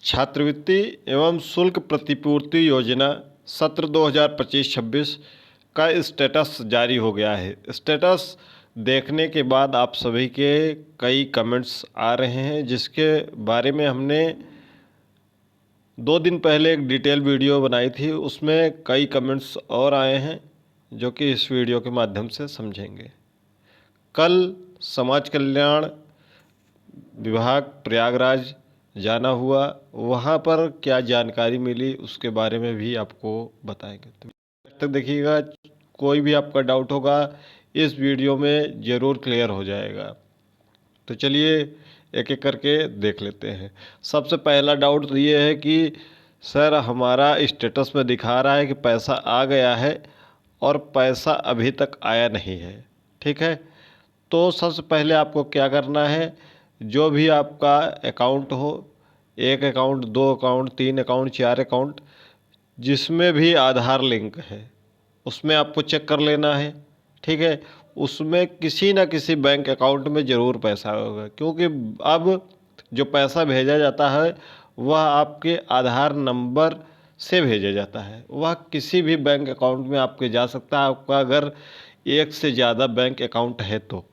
छात्रवृत्ति एवं शुल्क प्रतिपूर्ति योजना सत्र 2025-26 का स्टेटस जारी हो गया है। स्टेटस देखने के बाद आप सभी के कई कमेंट्स आ रहे हैं, जिसके बारे में हमने 2 दिन पहले एक डिटेल वीडियो बनाई थी। उसमें कई कमेंट्स और आए हैं जो कि इस वीडियो के माध्यम से समझेंगे। कल समाज कल्याण विभाग प्रयागराज जाना हुआ, वहाँ पर क्या जानकारी मिली उसके बारे में भी आपको बताएंगे। तो तक देखिएगा, कोई भी आपका डाउट होगा इस वीडियो में ज़रूर क्लियर हो जाएगा। तो चलिए एक एक करके देख लेते हैं। सबसे पहला डाउट तो ये है कि सर हमारा स्टेटस में दिखा रहा है कि पैसा आ गया है और पैसा अभी तक आया नहीं है। ठीक है, तो सबसे पहले आपको क्या करना है, जो भी आपका अकाउंट हो, 1 अकाउंट, 2 अकाउंट, 3 अकाउंट, 4 अकाउंट, जिसमें भी आधार लिंक है उसमें आपको चेक कर लेना है। ठीक है, उसमें किसी न किसी बैंक अकाउंट में ज़रूर पैसा होगा, क्योंकि अब जो पैसा भेजा जाता है वह आपके आधार नंबर से भेजा जाता है। वह किसी भी बैंक अकाउंट में आपके जा सकता है, आपका अगर एक से ज़्यादा बैंक अकाउंट है तो।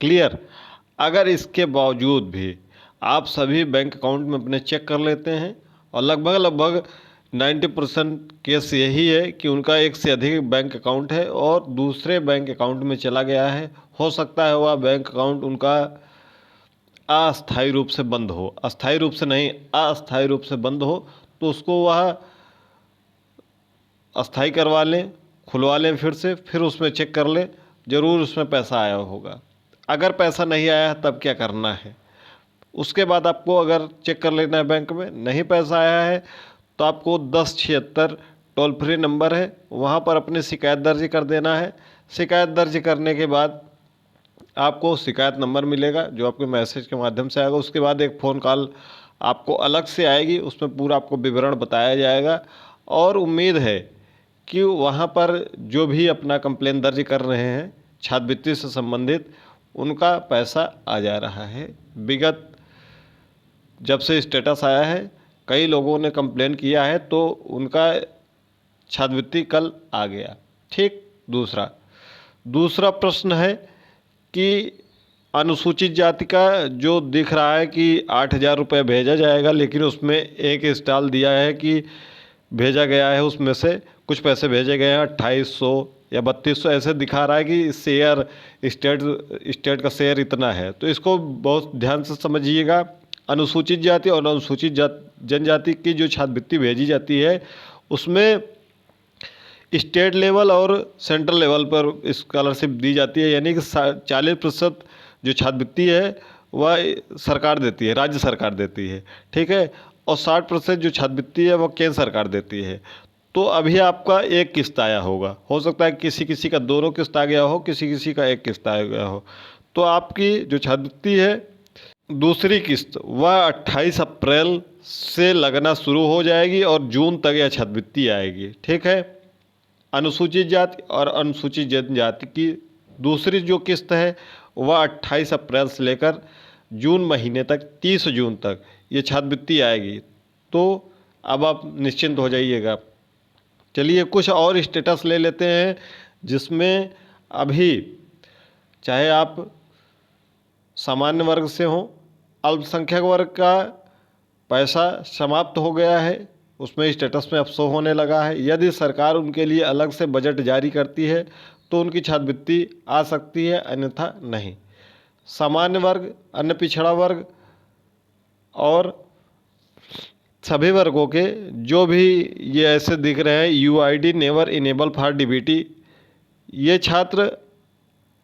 क्लियर। अगर इसके बावजूद भी आप सभी बैंक अकाउंट में अपने चेक कर लेते हैं और लगभग 90% केस यही है कि उनका एक से अधिक बैंक अकाउंट है और दूसरे बैंक अकाउंट में चला गया है, हो सकता है वह बैंक अकाउंट उनका अस्थायी रूप से बंद हो, अस्थायी रूप से नहीं, अस्थायी रूप से बंद हो, तो उसको वह अस्थायी करवा लें, खुलवा लें फिर उसमें चेक कर लें, ज़रूर उसमें पैसा आया होगा। अगर पैसा नहीं आया तब क्या करना है, उसके बाद आपको अगर चेक कर लेना है बैंक में नहीं पैसा आया है तो आपको 1076 टोल फ्री नंबर है, वहाँ पर अपनी शिकायत दर्ज कर देना है। शिकायत दर्ज करने के बाद आपको शिकायत नंबर मिलेगा जो आपके मैसेज के माध्यम से आएगा। उसके बाद एक फ़ोन कॉल आपको अलग से आएगी, उसमें पूरा आपको विवरण बताया जाएगा और उम्मीद है कि वहाँ पर जो भी अपना कंप्लेन दर्ज कर रहे हैं छात्रवृत्ति से संबंधित, उनका पैसा आ जा रहा है। विगत जब से स्टेटस आया है कई लोगों ने कंप्लेन किया है तो उनका छात्रवृत्ति कल आ गया। ठीक। दूसरा प्रश्न है कि अनुसूचित जाति का जो दिख रहा है कि 8,000 रुपये भेजा जाएगा, लेकिन उसमें एक स्टॉल दिया है कि भेजा गया है, उसमें से कुछ पैसे भेजे गए हैं 2800 या 3200 ऐसे दिखा रहा है कि शेयर स्टेट का शेयर इतना है। तो इसको बहुत ध्यान से समझिएगा। अनुसूचित जाति और अनुसूचित जनजाति की जो छात्रवृत्ति भेजी जाती है उसमें स्टेट लेवल और सेंट्रल लेवल पर स्कॉलरशिप दी जाती है, यानी कि 40% जो छात्रवृत्ति है वह सरकार देती है, राज्य सरकार देती है। ठीक है, और 60% जो छात्रवृत्ति है वह केंद्र सरकार देती है। तो अभी आपका एक किस्त आया होगा, हो सकता है किसी का दोनों किस्त आ गया हो, किसी का एक किस्त आ गया हो। तो आपकी जो छात्रवृत्ति है दूसरी किस्त वह 28 अप्रैल से लगना शुरू हो जाएगी और जून तक यह छात्रवृत्ति आएगी। ठीक है, अनुसूचित जाति और अनुसूचित जनजाति की दूसरी जो किस्त है वह 28 अप्रैल से लेकर जून महीने तक 30 जून तक ये छात्रवृत्ति आएगी। तो अब आप निश्चिंत हो जाइएगा। चलिए कुछ और स्टेटस ले लेते हैं जिसमें अभी चाहे आप सामान्य वर्ग से हों, अल्पसंख्यक वर्ग का पैसा समाप्त हो गया है, उसमें स्टेटस में अफसोस होने लगा है। यदि सरकार उनके लिए अलग से बजट जारी करती है तो उनकी छात्रवृत्ति आ सकती है, अन्यथा नहीं। सामान्य वर्ग, अन्य पिछड़ा वर्ग और सभी वर्गों के जो भी ये ऐसे दिख रहे हैं UID never enable for DBT, ये छात्र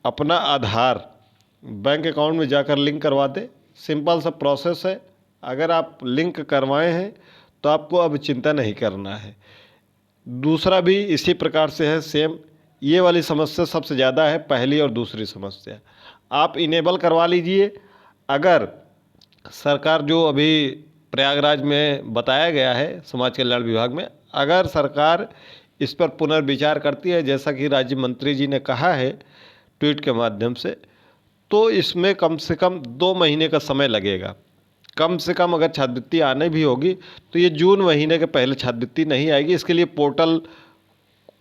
अपना आधार बैंक अकाउंट में जाकर लिंक करवा दे। सिंपल सा प्रोसेस है, अगर आप लिंक करवाए हैं तो आपको अब चिंता नहीं करना है। दूसरा भी इसी प्रकार से है सेम। ये वाली समस्या सबसे ज़्यादा है, पहली और दूसरी समस्या। आप इनेबल करवा लीजिए। अगर सरकार जो अभी प्रयागराज में बताया गया है समाज कल्याण विभाग में, अगर सरकार इस पर पुनर्विचार करती है जैसा कि राज्य मंत्री जी ने कहा है ट्वीट के माध्यम से, तो इसमें कम से कम 2 महीने का समय लगेगा। कम से कम अगर छात्रवृत्ति आने भी होगी तो ये जून महीने के पहले छात्रवृत्ति नहीं आएगी। इसके लिए पोर्टल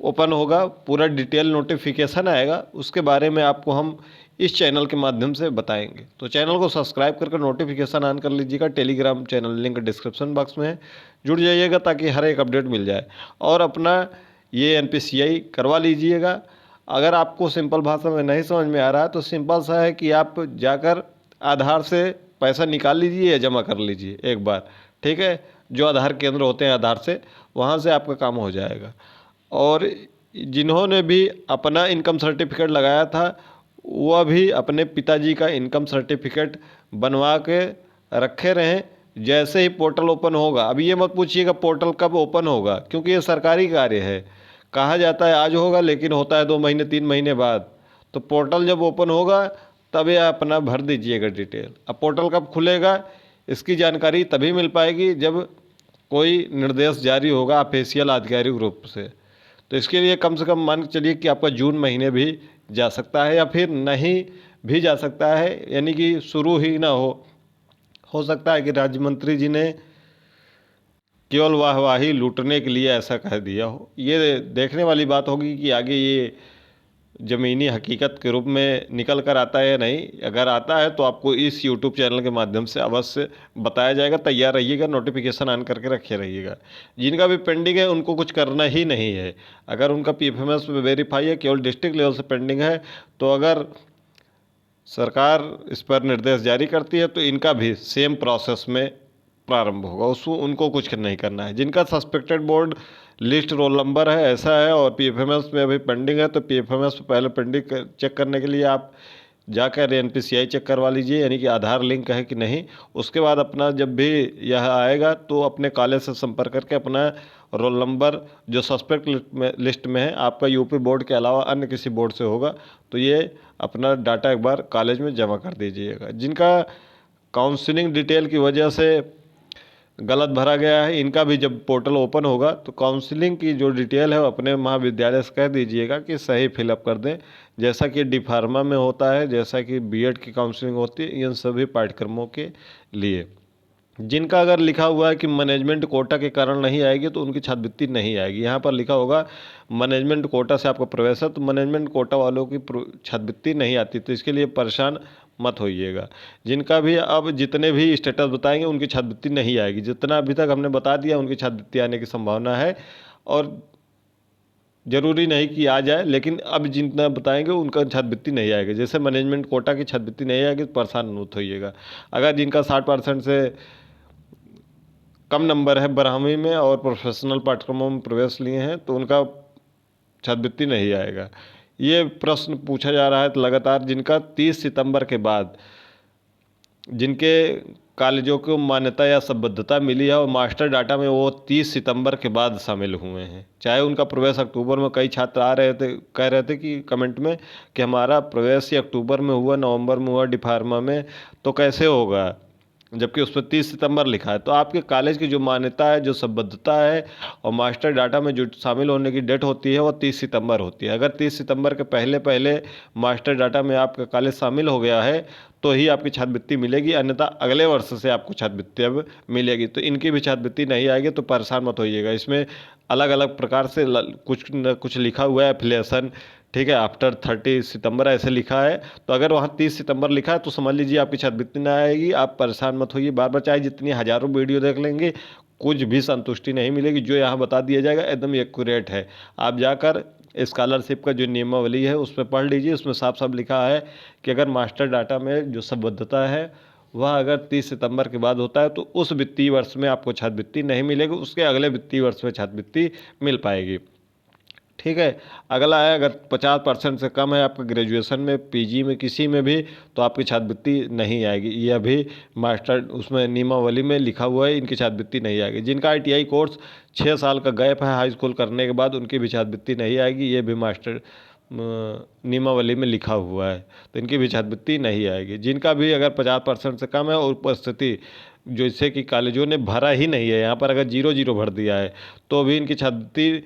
ओपन होगा, पूरा डिटेल नोटिफिकेशन आएगा, उसके बारे में आपको हम इस चैनल के माध्यम से बताएंगे। तो चैनल को सब्सक्राइब करके नोटिफिकेशन ऑन कर लीजिएगा। Telegram channel link description box में है, जुड़ जाइएगा ताकि हर एक अपडेट मिल जाए। और अपना ये NPCI करवा लीजिएगा। अगर आपको सिंपल भाषा में नहीं समझ में आ रहा है तो सिंपल सा है कि आप जाकर आधार से पैसा निकाल लीजिए या जमा कर लीजिए एक बार, ठीक है। जो आधार केंद्र होते हैं आधार से, वहाँ से आपका काम हो जाएगा। और जिन्होंने भी अपना इनकम सर्टिफिकेट लगाया था वह भी अपने पिताजी का इनकम सर्टिफिकेट बनवा के रखे रहें। जैसे ही पोर्टल ओपन होगा, अभी ये मत पूछिएगा पोर्टल कब ओपन होगा, क्योंकि ये सरकारी कार्य है। कहा जाता है आज होगा, लेकिन होता है 2 महीने 3 महीने बाद। तो पोर्टल जब ओपन होगा तब ये अपना भर दीजिएगा डिटेल। अब पोर्टल कब खुलेगा इसकी जानकारी तभी मिल पाएगी जब कोई निर्देश जारी होगा ऑफिशियल आधिकारिक रूप से। तो इसके लिए कम से कम मान के चलिए कि आपका जून महीने भी जा सकता है या फिर नहीं भी जा सकता है, यानी कि शुरू ही ना हो सकता है कि राज्य मंत्री जी ने केवल वाहवाही लूटने के लिए ऐसा कह दिया हो। ये देखने वाली बात होगी कि आगे ये ज़मीनी हकीकत के रूप में निकल कर आता है या नहीं। अगर आता है तो आपको इस यूट्यूब चैनल के माध्यम से अवश्य बताया जाएगा। तैयार रहिएगा, नोटिफिकेशन ऑन करके रखे रहिएगा। जिनका भी पेंडिंग है उनको कुछ करना ही नहीं है। अगर उनका PFMS वेरीफाई है, केवल डिस्ट्रिक्ट लेवल से पेंडिंग है, तो अगर सरकार इस पर निर्देश जारी करती है तो इनका भी सेम प्रोसेस में प्रारंभ होगा। उसको उनको कुछ नहीं करना है। जिनका suspected board list roll number है ऐसा है और PFMS में अभी पेंडिंग है, तो PFMS पे पहले पेंडिंग चेक करने के लिए आप जाकर NPCI चेक करवा लीजिए, यानी कि आधार लिंक है कि नहीं। उसके बाद अपना जब भी यह आएगा तो अपने कॉलेज से संपर्क करके अपना रोल नंबर जो सस्पेक्ट लिस्ट में है, आपका UP बोर्ड के अलावा अन्य किसी बोर्ड से होगा, तो ये अपना डाटा एक बार कॉलेज में जमा कर दीजिएगा। जिनका काउंसलिंग डिटेल की वजह से गलत भरा गया है, इनका भी जब पोर्टल ओपन होगा तो काउंसलिंग की जो डिटेल है वो अपने महाविद्यालय से कह दीजिएगा कि सही फिलअप कर दें। जैसा कि डी फार्मा में होता है, जैसा कि B.Ed की काउंसलिंग होती है, इन सभी पाठ्यक्रमों के लिए। जिनका अगर लिखा हुआ है कि मैनेजमेंट कोटा के कारण नहीं आएगी तो उनकी छात्रवृत्ति नहीं आएगी। यहाँ पर लिखा होगा मैनेजमेंट कोटा से आपका प्रवेश है, तो मैनेजमेंट कोटा वालों की छात्रवृत्ति नहीं आती, तो इसके लिए परेशान मत होइएगा। जिनका भी अब जितने भी स्टेटस बताएंगे उनकी छात्रवृत्ति नहीं आएगी। जितना अभी तक हमने बता दिया उनकी छात्रवृत्ति आने की संभावना है, और ज़रूरी नहीं कि आ जाए, लेकिन अब जितना बताएंगे उनका छात्रवृत्ति नहीं आएगी। जैसे मैनेजमेंट कोटा की छात्रवृत्ति नहीं आएगी तो परेशान मत होइएगा। अगर जिनका 60% से कम नंबर है 12वीं में और प्रोफेशनल पाठ्यक्रमों में प्रवेश लिए हैं तो उनका छात्रवृत्ति नहीं आएगा। ये प्रश्न पूछा जा रहा है तो लगातार जिनका 30 सितंबर के बाद जिनके कॉलेजों को मान्यता या संबद्धता मिली है और मास्टर डाटा में वो 30 सितंबर के बाद शामिल हुए हैं, चाहे उनका प्रवेश अक्टूबर में, कई छात्र आ रहे थे कह रहे थे कि कमेंट में कि हमारा प्रवेश ही अक्टूबर में हुआ, नवंबर में हुआ डी फार्मा में, तो कैसे होगा जबकि उस पर 30 सितंबर लिखा है। तो आपके कॉलेज की जो मान्यता है, जो संबद्धता है और मास्टर डाटा में जो शामिल होने की डेट होती है वो 30 सितंबर होती है। अगर 30 सितंबर के पहले पहले मास्टर डाटा में आपका कॉलेज शामिल हो गया है तो ही आपकी छात्रवृत्ति मिलेगी, अन्यथा अगले वर्ष से आपको छात्रवृत्ति अब मिलेगी। तो इनकी भी छात्रवृत्ति नहीं आएगी, तो परेशान मत होइएगा। इसमें अलग अलग प्रकार से कुछ न कुछ लिखा हुआ है एफिलिएशन, ठीक है, आफ्टर 30 सितंबर ऐसे लिखा है। तो अगर वहाँ 30 सितंबर लिखा है तो समझ लीजिए आपकी छात्रवृत्ति ना आएगी। आप परेशान मत होइए, बार बार चाहे जितनी हज़ारों वीडियो देख लेंगे कुछ भी संतुष्टि नहीं मिलेगी। जो यहाँ बता दिया जाएगा एकदम एक्यूरेट है। आप जाकर स्कॉलरशिप का जो नियमावली है उस पर पढ़ लीजिए, उसमें साफ साफ लिखा है कि अगर मास्टर डाटा में जो संबद्धता है वह अगर 30 सितंबर के बाद होता है तो उस वित्तीय वर्ष में आपको छात्रवृत्ति नहीं मिलेगी, उसके अगले वित्तीय वर्ष में छात्रवृत्ति मिल पाएगी, ठीक है। अगला है, अगर 50% से कम है आपका ग्रेजुएशन में, PG में, किसी में भी, तो आपकी छात्रवृत्ति नहीं आएगी। ये अभी मास्टर उसमें नियमावली में लिखा हुआ है, इनकी छात्रवृत्ति नहीं आएगी। जिनका ITI कोर्स 6 साल का गैप है हाई स्कूल करने के बाद, उनकी भी छात्रवृत्ति नहीं आएगी। ये भी मास्टर नियमावली में लिखा हुआ है, तो इनकी भी छात्रवृत्ति नहीं आएगी। जिनका भी अगर 50% से कम है और उपस्थिति जैसे कि कॉलेजों ने भरा ही नहीं है, यहाँ पर अगर 0 0 भर दिया है तो भी इनकी छात्रवृत्ति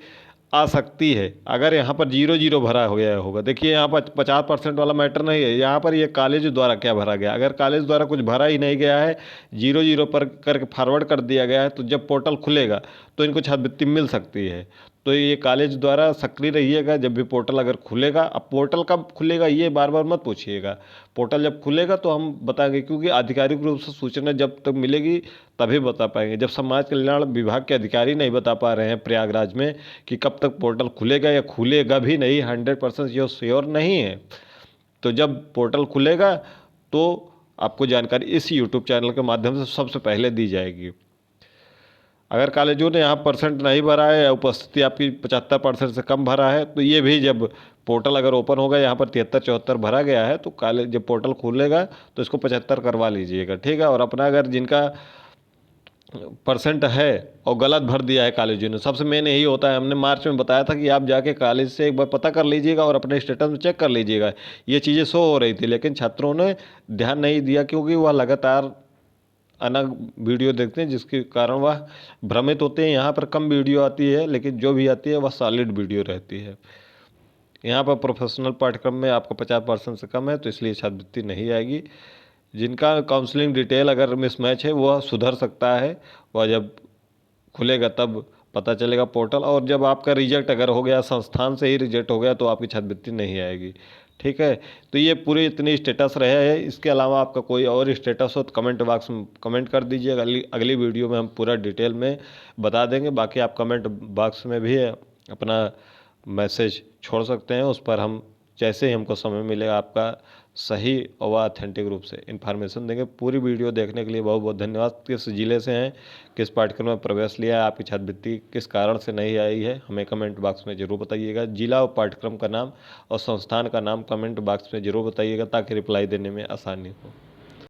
आ सकती है अगर यहाँ पर 0-0 भरा हो गया होगा। देखिए यहाँ पर 50% वाला मैटर नहीं है, यहाँ पर ये कॉलेज द्वारा क्या भरा गया। अगर कॉलेज द्वारा कुछ भरा ही नहीं गया है, 0-0 पर करके फॉरवर्ड कर दिया गया है, तो जब पोर्टल खुलेगा तो इनको छात्रवृत्ति मिल सकती है। तो ये कॉलेज द्वारा सक्रिय रहिएगा जब भी पोर्टल अगर खुलेगा। अब पोर्टल कब खुलेगा ये बार बार मत पूछिएगा, पोर्टल जब खुलेगा तो हम बताएंगे, क्योंकि आधिकारिक रूप से सूचना जब तक मिलेगी तभी बता पाएंगे। जब समाज कल्याण विभाग के अधिकारी नहीं बता पा रहे हैं प्रयागराज में कि कब तक पोर्टल खुलेगा या खुलेगा भी नहीं, 100% ये श्योर नहीं है, तो जब पोर्टल खुलेगा तो आपको जानकारी इस यूट्यूब चैनल के माध्यम से सबसे पहले दी जाएगी। अगर कॉलेजों ने यहाँ परसेंट नहीं भरा है या उपस्थिति आपकी 75% से कम भरा है, तो ये भी जब पोर्टल अगर ओपन होगा, यहाँ पर 73-74 भरा गया है, तो कॉलेज जब पोर्टल खुलेगा तो इसको 75 करवा लीजिएगा, ठीक है। और अपना अगर जिनका परसेंट है और गलत भर दिया है कॉलेजों ने, सबसे मेन यही होता है, हमने मार्च में बताया था कि आप जाके कॉलेज से एक बार पता कर लीजिएगा और अपने स्टेटस में चेक कर लीजिएगा। ये चीज़ें शो हो रही थी, लेकिन छात्रों ने ध्यान नहीं दिया, क्योंकि वह लगातार अलग वीडियो देखते हैं, जिसके कारण वह भ्रमित होते हैं। यहाँ पर कम वीडियो आती है, लेकिन जो भी आती है वह सॉलिड वीडियो रहती है। यहाँ पर प्रोफेशनल पाठ्यक्रम में आपका 50% से कम है, तो इसलिए छात्रवृत्ति नहीं आएगी। जिनका काउंसलिंग डिटेल अगर मिसमैच है वह सुधर सकता है, वह जब खुलेगा तब पता चलेगा पोर्टल। और जब आपका रिजेक्ट अगर हो गया, संस्थान से ही रिजेक्ट हो गया, तो आपकी छात्रवृत्ति नहीं आएगी, ठीक है। तो ये पूरे इतने स्टेटस रहे हैं। इसके अलावा आपका कोई और स्टेटस हो तो कमेंट बॉक्स में कमेंट कर दीजिएगा, अगली वीडियो में हम पूरा डिटेल में बता देंगे। बाकी आप कमेंट बॉक्स में भी अपना मैसेज छोड़ सकते हैं, उस पर हम जैसे ही हमको समय मिलेगा आपका सही और ऑथेंटिक रूप से इन्फॉर्मेशन देंगे। पूरी वीडियो देखने के लिए बहुत बहुत धन्यवाद। किस जिले से हैं, किस पाठ्यक्रम में प्रवेश लिया है, आपकी छात्रवृत्ति किस कारण से नहीं आई है, हमें कमेंट बॉक्स में ज़रूर बताइएगा। जिला और पाठ्यक्रम का नाम और संस्थान का नाम कमेंट बॉक्स में ज़रूर बताइएगा, ताकि रिप्लाई देने में आसानी हो।